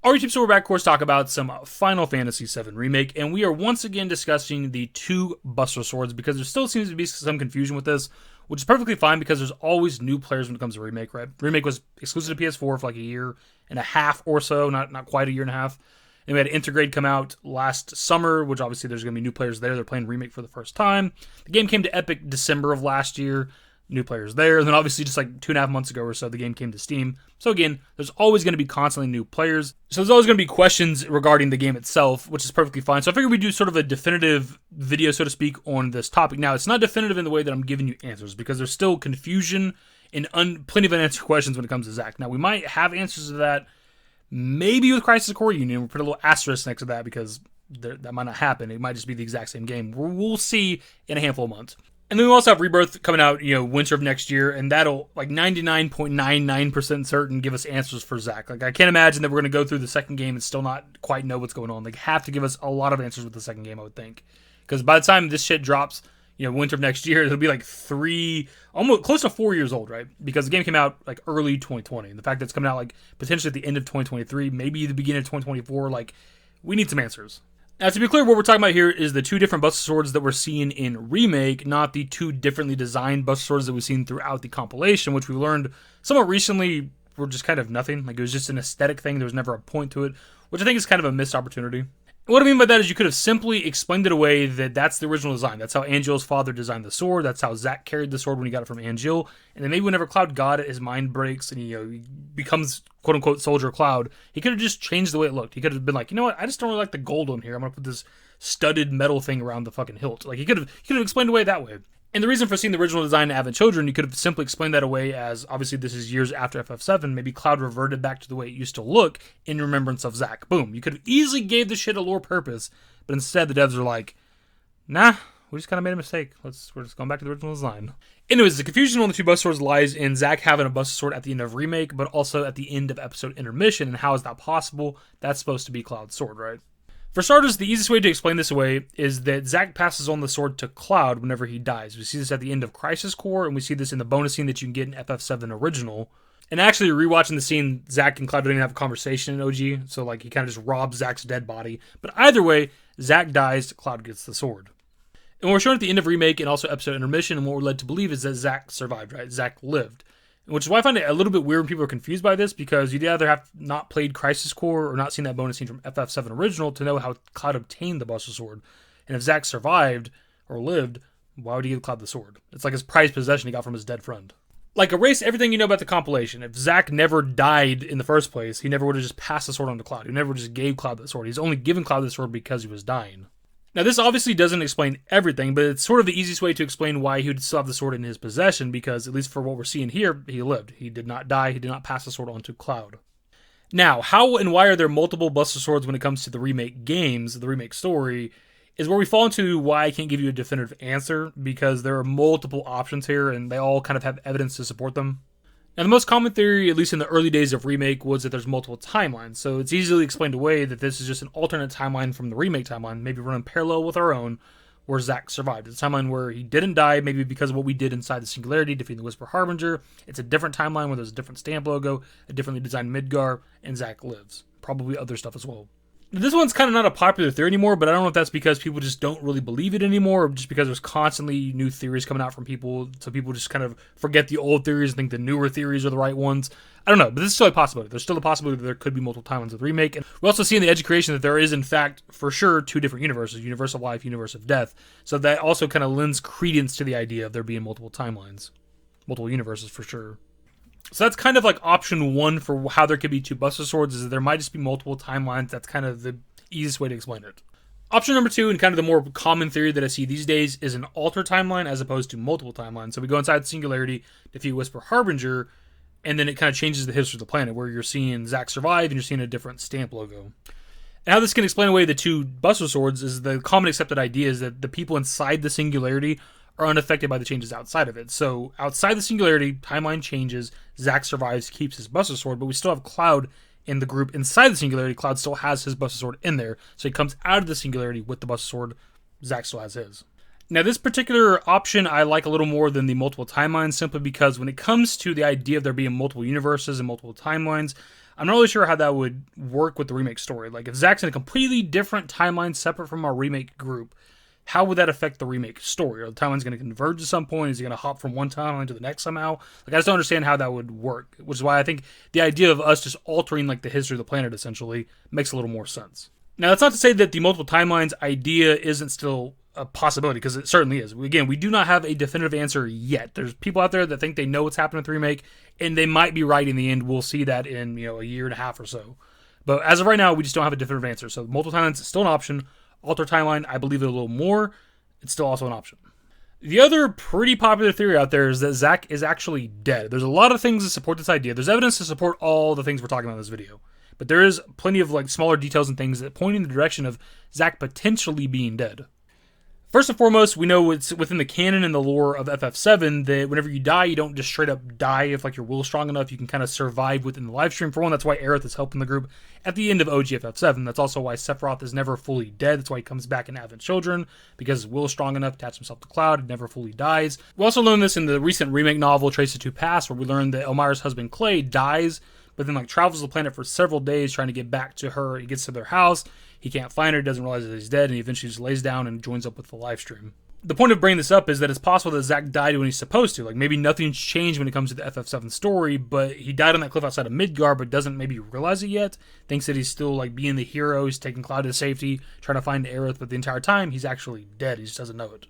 Our YouTube, so we're back, of course, talk about some Final Fantasy VII Remake, and we are once again discussing the two Buster Swords because there still seems to be some confusion with this, which is perfectly fine because there's always new players when it comes to Remake, right? Remake was exclusive to PS4 for like a year and a half or so, not quite a year and a half. And we had Intergrade come out last summer, which obviously there's going to be new players there. They're playing Remake for the first time. The game came to Epic December of last year. New players there. And then obviously just like 2.5 months ago or so, the game came to Steam. So again, there's always going to be constantly new players. So there's always going to be questions regarding the game itself, which is perfectly fine. So I figured we'd do sort of a definitive video, so to speak, on this topic. Now, it's not definitive in the way that I'm giving you answers because there's still confusion and plenty of unanswered questions when it comes to Zack. Now, we might have answers to that maybe with Crisis Core Union. We'll put a little asterisk next to that because that might not happen. It might just be the exact same game. We'll see in a handful of months. And then we also have Rebirth coming out, winter of next year, and that'll, like 99.99% certain, give us answers for Zack. Like, I can't imagine that we're going to go through the second game and still not quite know what's going on. They have to give us a lot of answers with the second game, I would think. Because by the time this shit drops, winter of next year, it'll be like almost close to 4 years old, right? Because the game came out, like, early 2020. And the fact that it's coming out, like, potentially at the end of 2023, maybe the beginning of 2024, like, we need some answers. Now, to be clear, what we're talking about here is the two different Buster Swords that we're seeing in Remake, not the two differently designed Buster Swords that we've seen throughout the compilation, which we learned somewhat recently were just kind of nothing. Like, it was just an aesthetic thing. There was never a point to it, which I think is kind of a missed opportunity. What I mean by that is you could have simply explained it away that that's the original design. That's how Angel's father designed the sword. That's how Zack carried the sword when he got it from Angel. And then maybe whenever Cloud got it, his mind breaks and he becomes quote-unquote Soldier Cloud. He could have just changed the way it looked. He could have been like, you know what? I just don't really like the gold on here. I'm going to put this studded metal thing around the fucking hilt. Like, he could have explained away that way. And the reason for seeing the original design to Advent Children, you could have simply explained that away as, obviously this is years after FF7, maybe Cloud reverted back to the way it used to look in remembrance of Zack. Boom. You could have easily gave this shit a lore purpose, but instead the devs are like, nah, we just kind of made a mistake. We're just going back to the original design. Anyways, the confusion on the two Buster Swords lies in Zack having a Buster Sword at the end of Remake, but also at the end of episode Intermission, and how is that possible? That's supposed to be Cloud's sword, right? For starters, the easiest way to explain this away is that Zack passes on the sword to Cloud whenever he dies. We see this at the end of Crisis Core, and we see this in the bonus scene that you can get in FF7 Original. And actually, rewatching the scene, Zack and Cloud don't even have a conversation in OG, so like he kind of just robs Zack's dead body. But either way, Zack dies, Cloud gets the sword. And what we're shown at the end of Remake and also episode Intermission, and what we're led to believe is that Zack survived, right? Zack lived. Which is why I find it a little bit weird when people are confused by this, because you'd either have not played Crisis Core or not seen that bonus scene from FF7 Original to know how Cloud obtained the Buster Sword. And if Zack survived or lived, why would he give Cloud the sword? It's like his prized possession he got from his dead friend. Like, erase everything you know about the compilation. If Zack never died in the first place, he never would have just passed the sword on to Cloud. He never just gave Cloud the sword. He's only given Cloud the sword because he was dying. Now, this obviously doesn't explain everything, but it's sort of the easiest way to explain why he would still have the sword in his possession, because, at least for what we're seeing here, he lived. He did not die. He did not pass the sword on to Cloud. Now, how and why are there multiple Buster Swords when it comes to the Remake games, the Remake story, is where we fall into why I can't give you a definitive answer, because there are multiple options here, and they all kind of have evidence to support them. Now, the most common theory, at least in the early days of Remake, was that there's multiple timelines, so it's easily explained away that this is just an alternate timeline from the Remake timeline, maybe running parallel with our own, where Zack survived. It's a timeline where he didn't die, maybe because of what we did inside the Singularity, defeating the Whisper Harbinger. It's a different timeline where there's a different stamp logo, a differently designed midgar, and Zack lives. Probably other stuff as well. This one's kind of not a popular theory anymore, but I don't know if that's because people just don't really believe it anymore, or just because there's constantly new theories coming out from people, so people just kind of forget the old theories and think the newer theories are the right ones. I don't know, but this is still a possibility. There's still a possibility that there could be multiple timelines with Remake, and we also see in the Edge creation that there is, in fact, for sure, two different universes, Universe of Life, Universe of Death, so that also kind of lends credence to the idea of there being multiple timelines. Multiple universes, for sure. So that's kind of like option one for how there could be two Buster Swords, is that there might just be multiple timelines. That's kind of the easiest way to explain it. Option number two, and kind of the more common theory that I see these days, is an alter timeline as opposed to multiple timelines. So we go inside the Singularity, defeat Whisper Harbinger, and then it kind of changes the history of the planet, where you're seeing Zack survive and you're seeing a different stamp logo. And how this can explain away the two Buster Swords is the common accepted idea is that the people inside the Singularity are unaffected by the changes outside of it. So outside the Singularity, timeline changes, Zack survives, keeps his Buster Sword, but we still have Cloud in the group inside the Singularity. Cloud still has his Buster Sword in there, so he comes out of the Singularity with the Buster Sword. Zack still has his. Now, this particular option I like a little more than the multiple timelines, simply because when it comes to the idea of there being multiple universes and multiple timelines, I'm not really sure how that would work with the remake story. Like, if Zack's in a completely different timeline separate from our remake group, how would that affect the remake story? Are the timelines going to converge at some point? Is he going to hop from one timeline to the next somehow? Like, I just don't understand how that would work, which is why I think the idea of us just altering, like, the history of the planet, essentially, makes a little more sense. Now, that's not to say that the multiple timelines idea isn't still a possibility, because it certainly is. Again, we do not have a definitive answer yet. There's people out there that think they know what's happening with the remake, and they might be right in the end. We'll see that in, a year and a half or so. But as of right now, we just don't have a definitive answer. So multiple timelines is still an option. Alter timeline, I believe it a little more. It's still also an option. The other pretty popular theory out there is that Zack is actually dead. There's a lot of things that support this idea. There's evidence to support all the things we're talking about in this video. But there is plenty of smaller details and things that point in the direction of Zack potentially being dead. First and foremost, we know it's within the canon and the lore of FF7 that whenever you die, you don't just straight up die. If your will's strong enough, you can kind of survive within the live stream. For one, that's why Aerith is helping the group at the end of OG FF7. That's also why Sephiroth is never fully dead. That's why he comes back in Advent Children, because his will is strong enough to attach himself to Cloud. He never fully dies. We also learned this in the recent remake novel, Traces to Past, where we learned that Elmira's husband Clay dies, but then travels the planet for several days trying to get back to her. He gets to their house. He can't find her. He doesn't realize that he's dead, and he eventually just lays down and joins up with the live stream. The point of bringing this up is that it's possible that Zack died when he's supposed to. Maybe nothing's changed when it comes to the FF7 story, but he died on that cliff outside of Midgar, but doesn't maybe realize it yet. Thinks that he's still, being the hero. He's taking Cloud to safety, trying to find Aerith, but the entire time, he's actually dead. He just doesn't know it.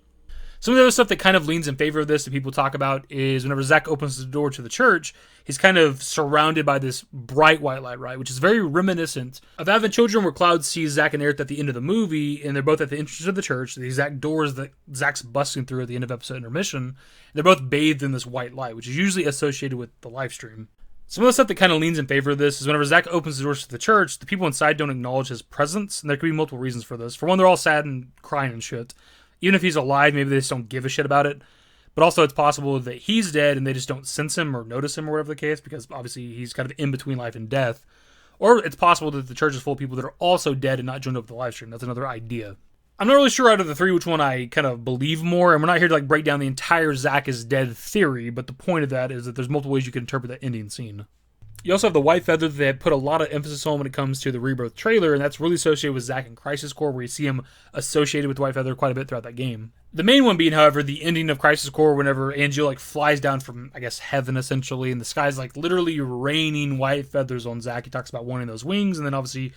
Some of the other stuff that kind of leans in favor of this that people talk about is whenever Zack opens the door to the church, he's kind of surrounded by this bright white light, right? Which is very reminiscent of Advent Children, where Cloud sees Zack and Aerith at the end of the movie, and they're both at the entrance of the church, the exact doors that Zack's busting through at the end of episode intermission. They're both bathed in this white light, which is usually associated with the live stream. Some of the stuff that kind of leans in favor of this is whenever Zack opens the doors to the church, the people inside don't acknowledge his presence, and there could be multiple reasons for this. For one, they're all sad and crying and shit. Even if he's alive, maybe they just don't give a shit about it. But also it's possible that he's dead and they just don't sense him or notice him or whatever the case, because obviously he's kind of in between life and death. Or it's possible that the church is full of people that are also dead and not joined up with the live stream. That's another idea. I'm not really sure out of the three which one I kind of believe more, and we're not here to break down the entire Zack is dead theory, but the point of that is that there's multiple ways you can interpret that ending scene. You also have the white feather that they put a lot of emphasis on when it comes to the Rebirth trailer, and that's really associated with Zack in Crisis Core, where you see him associated with the white feather quite a bit throughout that game. The main one being, however, the ending of Crisis Core whenever Angeal flies down from, heaven, essentially, and the sky's literally raining white feathers on Zack. He talks about wanting those wings, and then obviously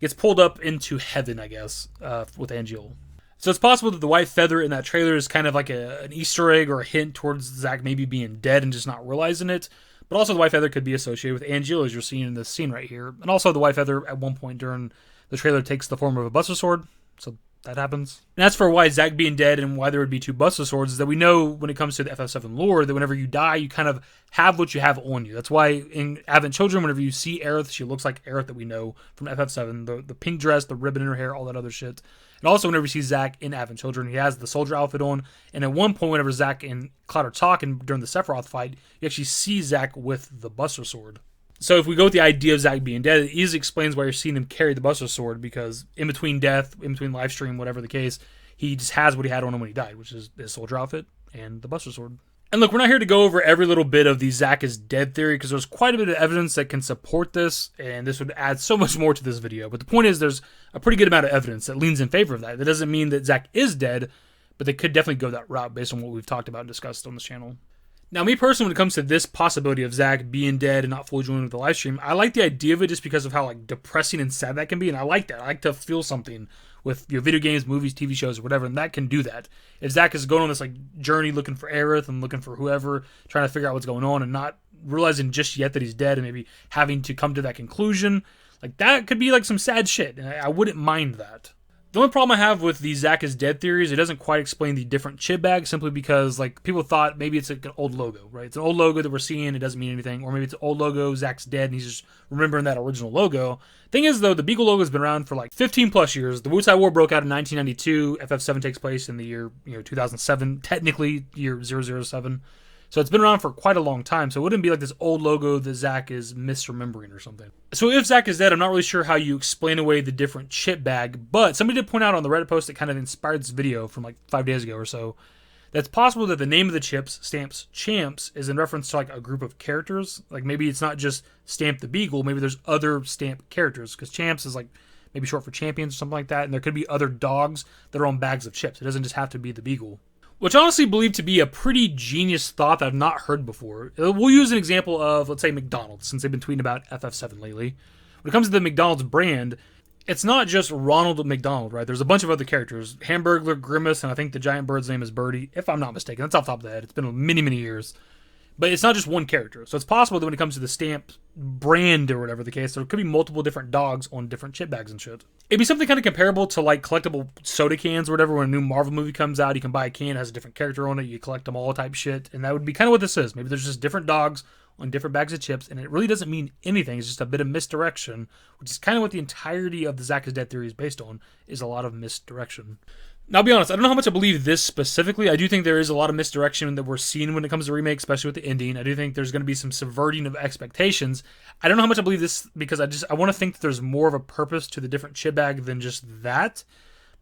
gets pulled up into heaven, with Angeal. So it's possible that the white feather in that trailer is kind of an Easter egg or a hint towards Zack maybe being dead and just not realizing it. But also the white feather could be associated with Angeal, as you're seeing in this scene right here. And also the white feather at one point during the trailer takes the form of a Buster Sword. So that happens. And as for why Zack being dead and why there would be two Buster Swords, is that we know when it comes to the FF7 lore that whenever you die, you kind of have what you have on you. That's why in Advent Children, whenever you see Aerith, she looks like Aerith that we know from FF7. The pink dress, the ribbon in her hair, all that other shit. And also, whenever you see Zack in Advent Children, he has the soldier outfit on. And at one point, whenever Zack and Cloud are talking during the Sephiroth fight, you actually see Zack with the Buster Sword. So if we go with the idea of Zack being dead, it easily explains why you're seeing him carry the Buster Sword, because in between death, in between live stream, whatever the case, he just has what he had on him when he died, which is his soldier outfit and the Buster Sword. And look, we're not here to go over every little bit of the Zack is dead theory, because there's quite a bit of evidence that can support this, and this would add so much more to this video. But the point is, there's a pretty good amount of evidence that leans in favor of that. That doesn't mean that Zack is dead, but they could definitely go that route based on what we've talked about and discussed on this channel. Now, me personally, when it comes to this possibility of Zack being dead and not fully joining with the live stream, I like the idea of it just because of how depressing and sad that can be, and I like that. I like to feel something with video games, movies, TV shows, or whatever, and that can do that. If Zack is going on this journey looking for Aerith and looking for whoever, trying to figure out what's going on and not realizing just yet that he's dead and maybe having to come to that conclusion, that could be some sad shit, and I wouldn't mind that. The only problem I have with the Zack is dead theories, it doesn't quite explain the different chip bags, simply because people thought maybe it's an old logo, right? It's an old logo that we're seeing, it doesn't mean anything. Or maybe it's an old logo, Zack's dead, and he's just remembering that original logo. Thing is, though, the Beagle logo has been around for 15 plus years. The Wutai War broke out in 1992. FF7 takes place in the year 2007, technically year 007. So it's been around for quite a long time, so it wouldn't be this old logo that Zack is misremembering or something. So if Zack is dead, I'm not really sure how you explain away the different chip bag, but somebody did point out on the Reddit post that kind of inspired this video from 5 days ago or so, that's possible that the name of the chips, Stamps Champs, is in reference to like a group of characters. Like maybe it's not just Stamp the Beagle, maybe there's other Stamp characters, because Champs is like maybe short for champions or something like that, and there could be other dogs that are on bags of chips. It doesn't just have to be the Beagle. Which I honestly believe to be a pretty genius thought that I've not heard before. We'll use an example of, let's say, McDonald's, since they've been tweeting about FF7 lately. When it comes to the McDonald's brand, it's not just Ronald McDonald, right? There's a bunch of other characters. Hamburglar, Grimace, and I think the giant bird's name is Birdie, if I'm not mistaken. That's off the top of the head. It's been many, many years. But it's not just one character. So it's possible that when it comes to the Stamp brand or whatever the case, there could be multiple different dogs on different chip bags and shit. It'd be something kind of comparable to like collectible soda cans or whatever. When a new Marvel movie comes out, you can buy a can that has a different character on it. You collect them all type shit. And that would be kind of what this is. Maybe there's just different dogs on different bags of chips, and it really doesn't mean anything. It's just a bit of misdirection, which is kind of what the entirety of the Zack is Dead theory is based on, is a lot of misdirection. Now, I'll be honest, I don't know how much I believe this specifically. I do think there is a lot of misdirection that we're seeing when it comes to Remake, especially with the ending. I do think there's going to be some subverting of expectations. I don't know how much I believe this, because I want to think that there's more of a purpose to the different chip bag than just that.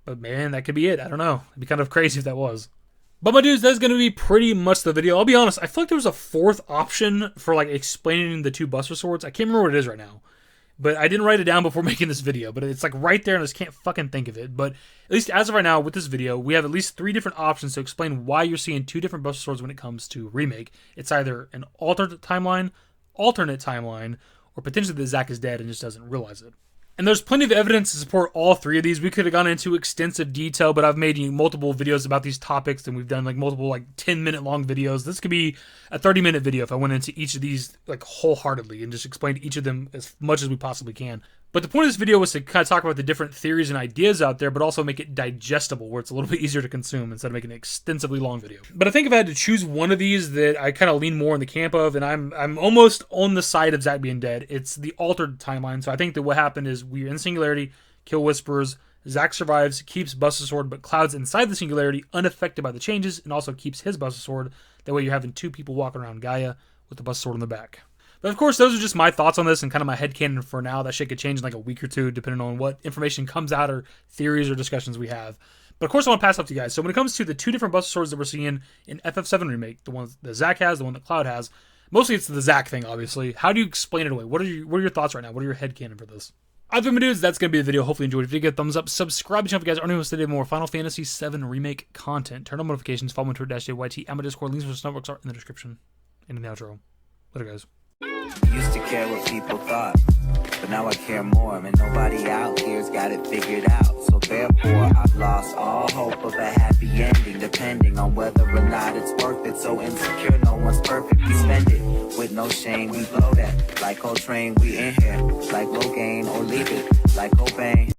But man, that could be it. I don't know. It'd be kind of crazy if that was. But my dudes, that's going to be pretty much the video. I'll be honest, I feel like there was a fourth option for like explaining the two Buster Swords. I can't remember what it is right now. But I didn't write it down before making this video. But it's like right there and I just can't fucking think of it. But at least as of right now with this video, we have at least 3 different options to explain why you're seeing 2 different Buster Swords when it comes to Remake. It's either an alternate timeline, or potentially the Zack is dead and just doesn't realize it. And there's plenty of evidence to support all 3 of these. We could have gone into extensive detail, but I've made multiple videos about these topics, and we've done like multiple 10-minute long videos. This could be a 30-minute video if I went into each of these like wholeheartedly and just explained each of them as much as we possibly can. But the point of this video was to kind of talk about the different theories and ideas out there, but also make it digestible, where it's a little bit easier to consume instead of making an extensively long video. But I think if I had to choose one of these that I kind of lean more in the camp of, and I'm almost on the side of Zack being dead, it's the altered timeline. So I think that what happened is we're in Singularity, kill Whisperers, Zack survives, keeps Buster Sword, but Cloud's inside the Singularity, unaffected by the changes, and also keeps his Buster Sword. That way you're having 2 people walking around Gaia with the Buster Sword on the back. But of course, those are just my thoughts on this and kind of my headcanon for now. That shit could change in like a week or 2, depending on what information comes out or theories or discussions we have. But of course, I want to pass off to you guys. So when it comes to the 2 different Buster Swords that we're seeing in FF7 Remake, the one that Zack has, the one that Cloud has, mostly it's the Zack thing, obviously. How do you explain it away? What are your thoughts right now? What are your headcanon for this? Either my dudes, that's going to be the video. Hopefully you enjoyed it. If you get a thumbs up, subscribe to the channel if you guys aren't interested in more Final Fantasy VII Remake content. Turn on notifications, follow me on Twitter, @YT, and my Discord. Links for the networks are in the description and in the outro. Later, guys. Used to care what people thought, but now I care more, and nobody out here's got it figured out. So therefore, I've lost all hope of a happy ending, depending on whether or not it's worth it. So insecure, no one's perfect. We spend it with no shame, we blow that. Like Coltrane, we in here. Like Logain or leave it. Like Cobain.